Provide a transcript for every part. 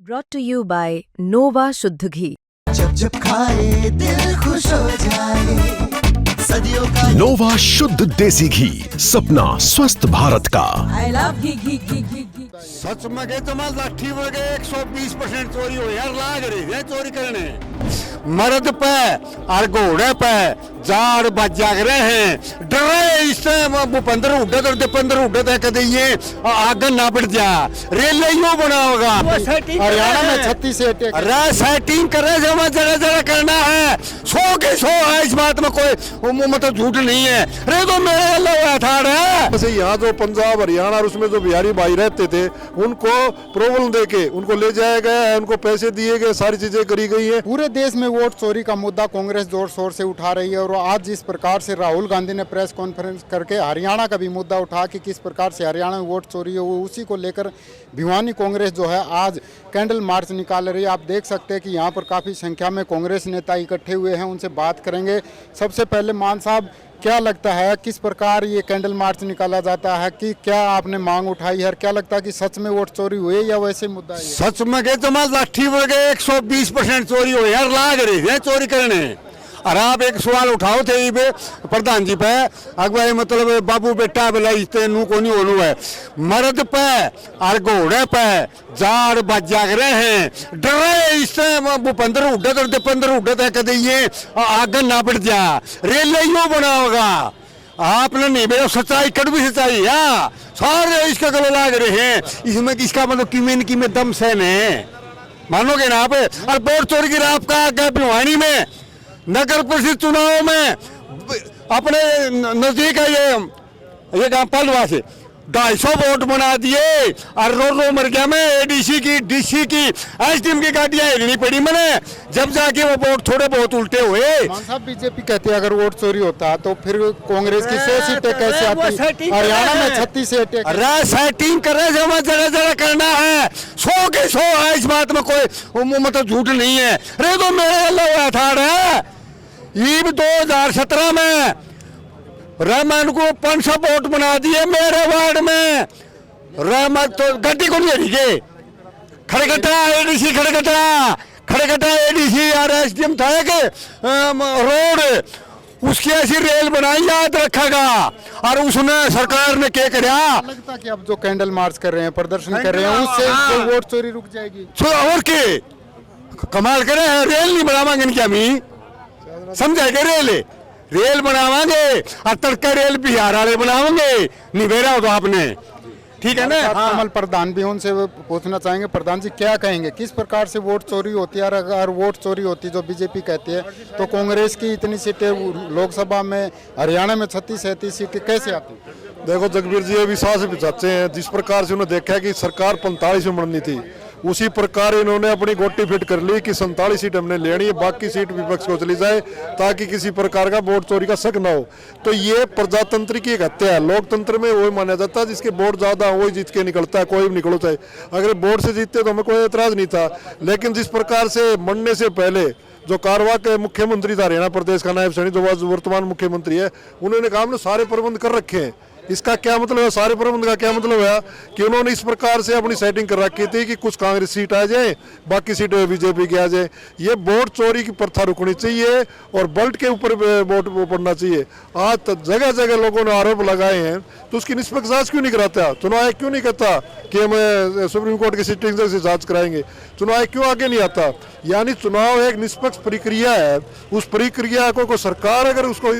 Brought to you by Nova शुद्ध घी। जब जब खाए दिल खुश हो जाए, सदियों का नोवा शुद्ध देसी घी, सपना स्वस्थ भारत का। I love घी। सच में गए तो माल लाठी वगे 120% चोरी हो यार, लाग रही है चोरी करने। मर्द पे और घोड़े पे जाड़ बच जाग रहे हैं, डरे इससे भूपेंद्र हुड्डा तो दीपेंद्र हुड्डा तो कदे ये आग ना बढ़ जा, रेल यूं बना होगा। हरियाणा में 36 से अटैक अरे सेटिंग करे जमा जरा जरा करना है, 100 के 100 है, इस बात में कोई मतलब झूठ नहीं है। अरे तो मेरे अल्लाह था वैसे यहाँ जो पंजाब हरियाणा और उसमें जो बिहारी भाई रहते थे उनको प्रॉब्लम देके उनको ले जाया गया है, उनको पैसे दिए गए, सारी चीजें करी गई है। पूरे देश में वोट चोरी का मुद्दा कांग्रेस जोर शोर से उठा रही है और आज जिस प्रकार से राहुल गांधी ने प्रेस कॉन्फ्रेंस करके हरियाणा का भी मुद्दा उठा कि किस प्रकार से हरियाणा में वोट चोरी है, वो उसी को लेकर भिवानी कांग्रेस जो है आज कैंडल मार्च निकाल रही है। आप देख सकते हैं कि यहाँ पर काफ़ी संख्या में कांग्रेस नेता इकट्ठे हुए हैं, उनसे बात करेंगे। सबसे पहले मान साहब, क्या लगता है किस प्रकार ये कैंडल मार्च निकाला जाता है, कि क्या आपने मांग उठाई है, क्या लगता है कि सच में वोट चोरी हुए या वैसे मुद्दा है? सच में गए तो माल लाठी वगे 120% चोरी हो यार, लाग रही है चोरी करने। और आप एक सवाल उठाओ थे प्रधान जी पे, अगवाई मतलब बाबू बेटा बोला इसते नू को नहीं होनू है। मर्द पे और घोड़े पे जाड़ बच जाग रहे हैं, डरे इससे भूपेंद्र हुड्डा तो दीपेंद्र हुड्डा तो कदे ये आग ना बढ़ जा, रेल यूं बना होगा। आपने नहीं मेरा सच्चाई कड़वी सच्चाई है, सारे इसका गले लाग रहे हैं, इसमें किसका मतलब कीमें दम सहन है, मानोगे ना आप। और वोट चोरी की रात का आगे भिवानी में नगर परिषद चुनाव में अपने नजदीक है ये गांव पालवा से 250 वोट बना दिए और रो मर गया मैं। एडीसी की डीसी की एसडीएम की गाड़ियां हिलनी पड़ी मैंने, जब जाके वो वोट थोड़े बहुत उल्टे हुए। साहब बीजेपी कहती है अगर वोट चोरी होता है तो फिर कांग्रेस की 100 सीटें कैसे आती? हरियाणा में 36 से अटैक। अरे सेटिंग करे जमा जरा जरा करना है, 100 के 100 है, इस बात में कोई मतलब झूठ नहीं है। अरे तो मेरे अल्लाह था ईब 2017 में रहमान को 500 वोट बना दिए मेरे वार्ड में। रहमान तो गड्डी को नहीं हरी खड़गटा एडीसी खड़गटा एडीसी और एसडीएम था कि रोड उसकी ऐसी रेल बनाई, याद रखेगा। और उसने सरकार ने क्या कराया? लगता कि अब जो कैंडल मार्च कर रहे हैं, प्रदर्शन कर रहे हैं, उससे वोट चोरी रुक जाएगी। और के कमाल करे, रेल नहीं बनावांगे क्या मी समझाएंगे? रेल बनावांगे और तड़का रेल बिहार वाले बनावांगे, निबेरा हो तो आपने, ठीक है ना। कमल प्रधान भी, उनसे पूछना चाहेंगे, प्रधान जी क्या कहेंगे किस प्रकार से वोट चोरी होती है? और अगर वोट चोरी होती जो बीजेपी कहती है तो कांग्रेस की इतनी सीटें लोकसभा में, हरियाणा में 36-37 सीटें कैसे आती? देखो जगबीर जी, ये विश्वास भी चाहते हैं, जिस प्रकार से उन्होंने देखा कि सरकार 45 में बननी थी, उसी प्रकार इन्होंने अपनी गोटी फिट कर ली कि 47 सीट हमने लेनी है, बाकी सीट विपक्ष को चली जाए ताकि किसी प्रकार का वोट चोरी का शक न हो। तो ये प्रजातंत्र की एक हत्या है। लोकतंत्र में वही माना जाता है जिसके वोट ज्यादा वही जीत के निकलता है, कोई भी निकलो चाहे। अगर वोट से जीतते तो हमें कोई एतराज नहीं था, लेकिन जिस प्रकार से मरने से पहले जो कारवा के मुख्यमंत्री था हरियाणा प्रदेश का नायब सैनी, जो वर्तमान मुख्यमंत्री है, उन्होंने कहा हमने सारे प्रबंध कर रखे हैं। इसका क्या मतलब है? सारे प्रबंध का क्या मतलब है कि उन्होंने इस प्रकार से अपनी सेटिंग कर रखी थी कि कुछ कांग्रेस सीट आ जाए, बाकी सीटें बीजेपी की आ जाए। ये वोट चोरी की प्रथा रुकनी चाहिए और बल्ट के ऊपर वोट पड़ना चाहिए। आज तक जगह जगह लोगों ने आरोप लगाए हैं, तो उसकी निष्पक्ष जांच क्यों नहीं कराता? चुनाव आयोग क्यों नहीं कहता कि हम सुप्रीम कोर्ट की सिटिंग से जांच कराएंगे? चुनाव आयोग क्यों आगे नहीं आता? यानी चुनाव एक निष्पक्ष प्रक्रिया है, उस प्रक्रिया को सरकार अगर उसको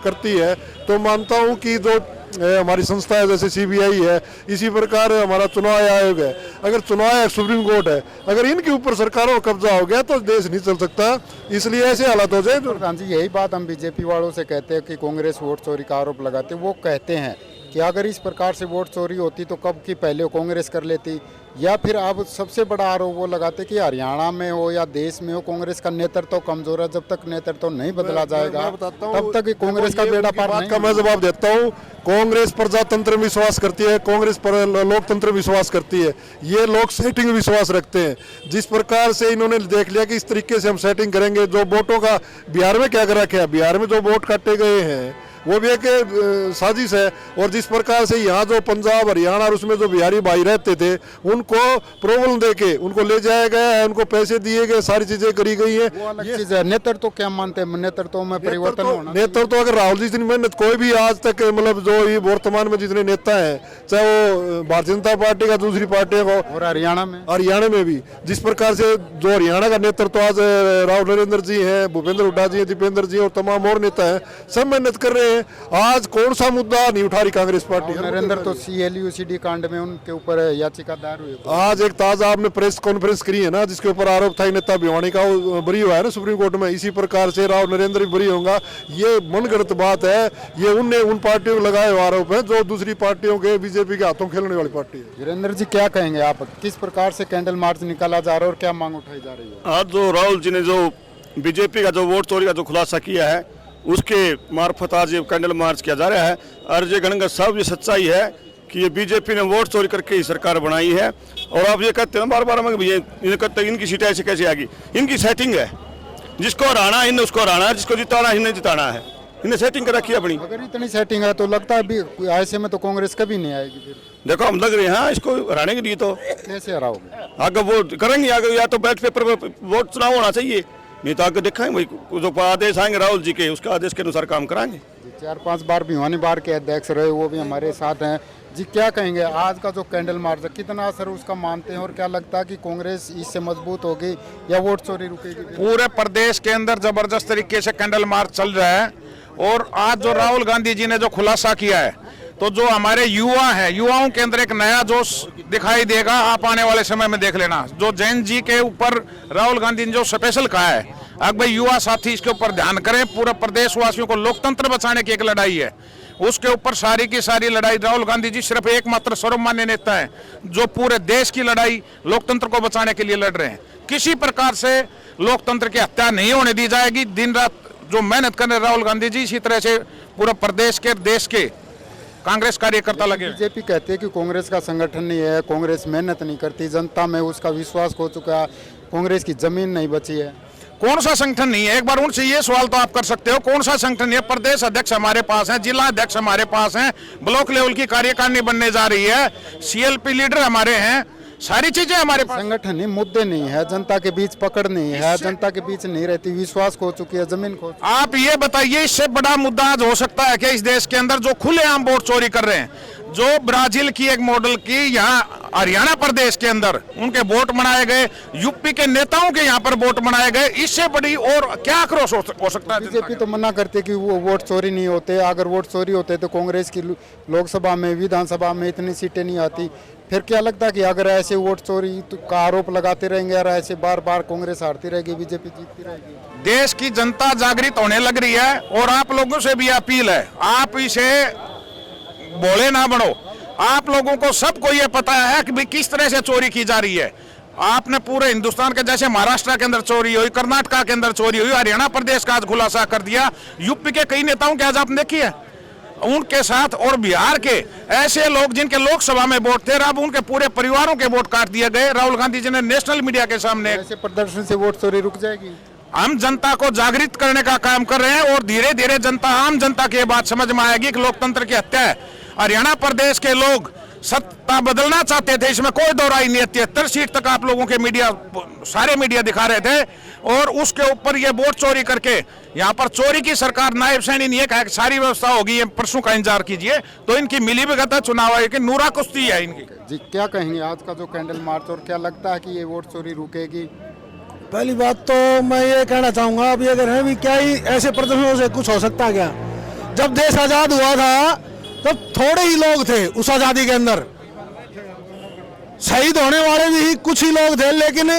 करती है तो मानता हूँ कि जो हमारी संस्था है जैसे सीबीआई है, इसी प्रकार हमारा चुनाव आयोग है, अगर चुनाव आयोग सुप्रीम कोर्ट है, अगर इनके ऊपर सरकारों का कब्जा हो गया तो देश नहीं चल सकता। इसलिए ऐसे हालात हो जाए। प्रधान जी, यही बात हम बीजेपी वालों से कहते हैं कि कांग्रेस वोट चोरी का आरोप लगाते, वो कहते हैं कि अगर इस प्रकार से वोट चोरी होती तो कब की पहले कांग्रेस कर लेती, या फिर अब सबसे बड़ा आरोप वो लगाते कि हरियाणा में हो या देश में हो, कांग्रेस का नेतृत्व तो कमजोर है, जब तक नेतृत्व नहीं बदला जाएगा तब तक कांग्रेस का बेड़ा पार नहीं। का मैं जवाब देता हूँ, कांग्रेस प्रजातंत्र में विश्वास करती है, कांग्रेस पर लोकतंत्र में विश्वास करती है, ये लोग सेटिंग में विश्वास रखते हैं। जिस प्रकार से इन्होंने देख लिया कि इस तरीके से हम सेटिंग करेंगे, जो वोटों का बिहार में क्या कर रखा है, बिहार में जो वोट काटे गए हैं वो भी एक साजिश है। और जिस प्रकार से यहाँ जो पंजाब हरियाणा और उसमें जो बिहारी भाई रहते थे उनको प्रॉब्लम देके उनको ले जाया गया है, उनको पैसे दिए गए, सारी चीजें करी गई है। वो अलग चीज है। नेतृत्व क्या मानते हैं, नेतृत्व में परिवर्तन होना? नेतृत्व अगर राहुल जी जितनी मेहनत कोई भी आज तक मतलब जो ये वर्तमान में जितने नेता हैं, चाहे वो भारतीय जनता पार्टी का, दूसरी पार्टियों को, और हरियाणा में भी जिस प्रकार से जो हरियाणा का नेतृत्व आज राव नरेंद्र जी हैं, भूपेंद्र हुड्डा जी हैं, दीपेंद्र जी और तमाम और नेता हैं, सब मेहनत कर रहे हैं। आज कौन सा मुद्दा नहीं उठा रही कांग्रेस पार्टी? नरेंद्र तो CLUCD कांड में उनके ऊपर याचिका दायर हुई। आज एक ताजा आपने प्रेस कॉन्फ्रेंस करी है ना, जिसके ऊपर आरोप था नेता भिवानी का, वो बरी हुआ है ना सुप्रीम कोर्ट में। इसी प्रकार से राव नरेंद्र भी बरी होगा। ये मनगढ़ंत बात है। ये उन पार्टियों को लगाए हुए आरोप है जो दूसरी पार्टियों के, बीजेपी के हाथों खेलने वाली पार्टी है। वीरेंद्र जी क्या कहेंगे आप, किस प्रकार से कैंडल मार्च निकाला जा रहा है और क्या मांग उठाई जा रही है? आज जो राहुल जी ने जो बीजेपी का जो वोट चोरी का जो खुलासा किया है, उसके मार्फत आज ये कैंडल मार्च किया जा रहा है। और ये गणगत साहब ये सच्चाई है कि ये बीजेपी ने वोट चोरी करके ही सरकार बनाई है। और आप ये कहते हैं बार बार इनकी सीटें ऐसे कैसे आ गई? इनकी सेटिंग है, जिसको हराना इन्हें उसको हराना है, जिसको जिताना इन्हें जिताना है। इन्हें सेटिंग कर रखी है अपनी। अगर इतनी सेटिंग है तो लगता है भी ऐसे में तो कांग्रेस कभी नहीं आएगी। फिर देखो हम लग रहे हैं इसको हराने के लिए। तो कैसे हराओगे? आगे वो करेंगे, आगे या तो बैलेट पेपर पर वोट चुनाव होना चाहिए, नहीं तो आगे देखेंगे भाई जो आदेश आएंगे राहुल जी के, उसके आदेश के अनुसार काम कराएंगे। 4-5 बार भिवानी बार के अध्यक्ष रहे, वो भी हमारे साथ हैं जी। क्या कहेंगे आज का जो कैंडल मार्च है, कितना असर उसका मानते हैं और क्या लगता है कि कांग्रेस इससे मजबूत होगी या वोट चोरी रुकेगी? पूरे प्रदेश के अंदर जबरदस्त तरीके से कैंडल मार्च चल रहा है। और आज जो राहुल गांधी जी ने जो खुलासा किया है, तो जो हमारे युवा हैं, युवाओं के अंदर एक नया जोश दिखाई देगा। आप आने वाले समय में देख लेना, जो जैन जी के ऊपर राहुल गांधी ने जो स्पेशल कहा है, अब भाई युवा साथी इसके ऊपर ध्यान करें। पूरे प्रदेशवासियों को लोकतंत्र बचाने की एक लड़ाई है, उसके ऊपर सारी की सारी लड़ाई राहुल गांधी जी सिर्फ एकमात्र सर्वमान्य नेता है जो पूरे देश की लड़ाई लोकतंत्र को बचाने के लिए लड़ रहे हैं। किसी प्रकार से लोकतंत्र की हत्या नहीं होने दी जाएगी। दिन रात जो मेहनत कर रहे राहुल गांधी जी, इसी तरह से पूरा प्रदेश के, देश के कांग्रेस कार्यकर्ता लगे। बीजेपी कहती है कि कांग्रेस का संगठन नहीं है, कांग्रेस मेहनत नहीं करती, जनता में उसका विश्वास खो चुका है, कांग्रेस की जमीन नहीं बची है। कौन सा संगठन नहीं है? एक बार उनसे ये सवाल तो आप कर सकते हो, कौन सा संगठन नहीं है? प्रदेश अध्यक्ष हमारे पास हैं, जिला अध्यक्ष हमारे पास हैं, ब्लॉक लेवल की कार्यकारिणी बनने जा रही है, CLP लीडर हमारे हैं, सारी चीजें हमारे पास। संगठन नहीं, मुद्दे नहीं है, जनता के बीच पकड़ नहीं है, जनता के बीच नहीं रहती, विश्वास खो चुकी है, जमीन खो चुकी है। आप ये बताइए, इससे बड़ा मुद्दा आज हो सकता है कि इस देश के अंदर जो खुलेआम वोट चोरी कर रहे हैं, जो ब्राजील की एक मॉडल की यहाँ हरियाणा प्रदेश के अंदर उनके वोट बनाए गए, यूपी के नेताओं के यहाँ पर वोट बनाए गए, इससे बड़ी और क्या आक्रोश हो सकता है? बीजेपी तो मना करते कि वो वोट चोरी नहीं होते। अगर वोट चोरी होते तो कांग्रेस की लोकसभा में, विधानसभा में इतनी सीटें नहीं आती। फिर क्या लगता है कि अगर ऐसे वोट चोरी का आरोप लगाते रहेंगे और ऐसे बार बार कांग्रेस हारती रहेगी, बीजेपी जीतती रहेगी? देश की जनता जागृत होने लग रही है और आप लोगों से भी अपील है, आप इसे बोले ना बनो। आप लोगों को सबको ये पता है कि किस तरह से चोरी की जा रही है। आपने पूरे हिंदुस्तान के, जैसे महाराष्ट्र के अंदर चोरी हुई, कर्नाटक के अंदर चोरी हुई, हरियाणा प्रदेश का आज खुलासा कर दिया, यूपी के कई नेताओं के आज आपने देखी है उनके साथ, और बिहार के ऐसे लोग जिनके लोकसभा में वोट थे, अब उनके पूरे परिवारों के वोट काट दिए गए। राहुल गांधी जी ने नेशनल मीडिया के सामने, ऐसे प्रदर्शन से वोट चोरी रुक जाएगी? हम जनता को जागृत करने का काम कर रहे हैं और धीरे धीरे जनता, आम जनता की बात समझ में आएगी कि लोकतंत्र की हत्या है। हरियाणा प्रदेश के लोग सत्ता बदलना चाहते थे, इसमें कोई दो राय नहीं है। 73 सीट तक आप लोगों के मीडिया, सारे मीडिया दिखा रहे थे, और उसके ऊपर ये वोट चोरी करके यहाँ पर चोरी की सरकार नायब सैनी नहीं है, सारी व्यवस्था होगी, ये परसों का इंतजार कीजिए। तो इनकी मिली भगत है, चुनाव आयोग की नूरा कुश्ती है इनकी। जी क्या कहेंगे आज का जो कैंडल मार्च, और क्या लगता है कि ये वोट चोरी रुकेगी? पहली बात तो मैं ये कहना चाहूँगा, अभी अगर है भी क्या ही ऐसे प्रदर्शनों से कुछ हो सकता क्या? जब देश आज़ाद हुआ था तब थोड़े ही लोग थे उस आज़ादी के अंदर, शहीद होने वाले भी कुछ ही लोग थे, लेकिन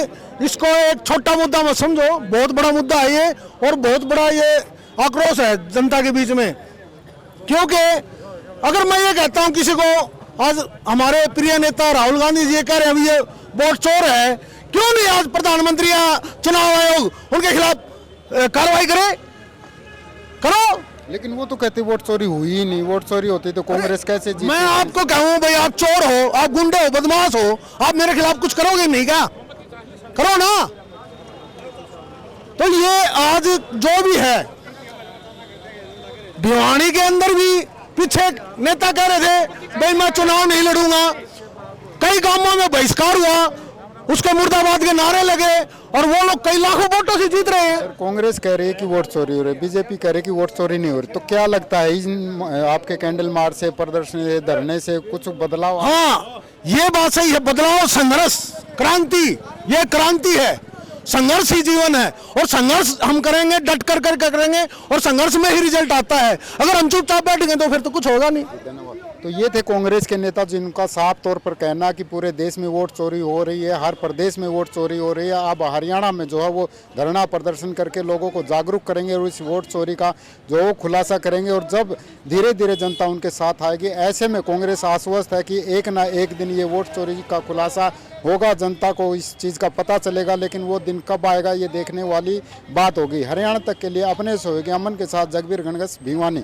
इसको एक छोटा मुद्दा मत समझो, बहुत बड़ा मुद्दा है ये, और बहुत बड़ा ये आक्रोश है जनता के बीच में। क्योंकि अगर मैं ये कहता हूँ किसी को, आज हमारे प्रिय नेता राहुल गांधी जी ये कह रहे हैं ये वोट चोर है, क्यों नहीं आज प्रधानमंत्री या चुनाव आयोग उनके खिलाफ कार्रवाई करे? करो। लेकिन वो तो कहते वोट चोरी हुई ही नहीं, वोट चोरी होती तो कांग्रेस कैसे जीती? मैं आपको कहूँ भाई, आप चोर हो, आप गुंडे हो, बदमाश हो, आप मेरे खिलाफ कुछ करोगे नहीं क्या? करो ना। तो ये आज जो भी है, भिवानी के अंदर भी पीछे नेता कह रहे थे भाई मैं चुनाव नहीं लड़ूंगा, कई गांवों में बहिष्कार हुआ, उसके मुर्दाबाद के नारे लगे और वो लोग कई लाखों वोटों से जीत रहे हैं। कांग्रेस कह रही है कि वोट चोरी हो रही है, बीजेपी कह रही है कि वोट चोरी नहीं हो रही, तो क्या लगता है इन आपके कैंडल मार्च से, प्रदर्शन से, धरने से कुछ बदलाव? हाँ, ये बात सही है, बदलाव, संघर्ष, क्रांति, ये क्रांति है, संघर्ष ही जीवन है और संघर्ष हम करेंगे, डट कर करेंगे और संघर्ष में ही रिजल्ट आता है। अगर हम चुपचाप बैठेंगे तो फिर तो कुछ होगा नहीं। तो ये थे कांग्रेस के नेता जिनका साफ तौर पर कहना कि पूरे देश में वोट चोरी हो रही है, हर प्रदेश में वोट चोरी हो रही है। अब हरियाणा में जो है वो धरना प्रदर्शन करके लोगों को जागरूक करेंगे और इस वोट चोरी का जो वो खुलासा करेंगे और जब धीरे धीरे जनता उनके साथ आएगी, ऐसे में कांग्रेस आश्वस्त है कि एक ना एक दिन ये वोट चोरी का खुलासा होगा, जनता को इस चीज़ का पता चलेगा। लेकिन वो दिन कब आएगा ये देखने वाली बात होगी। हरियाणा तक के लिए अपने से होगी अमन के साथ जगबीर गणगस, भिवानी।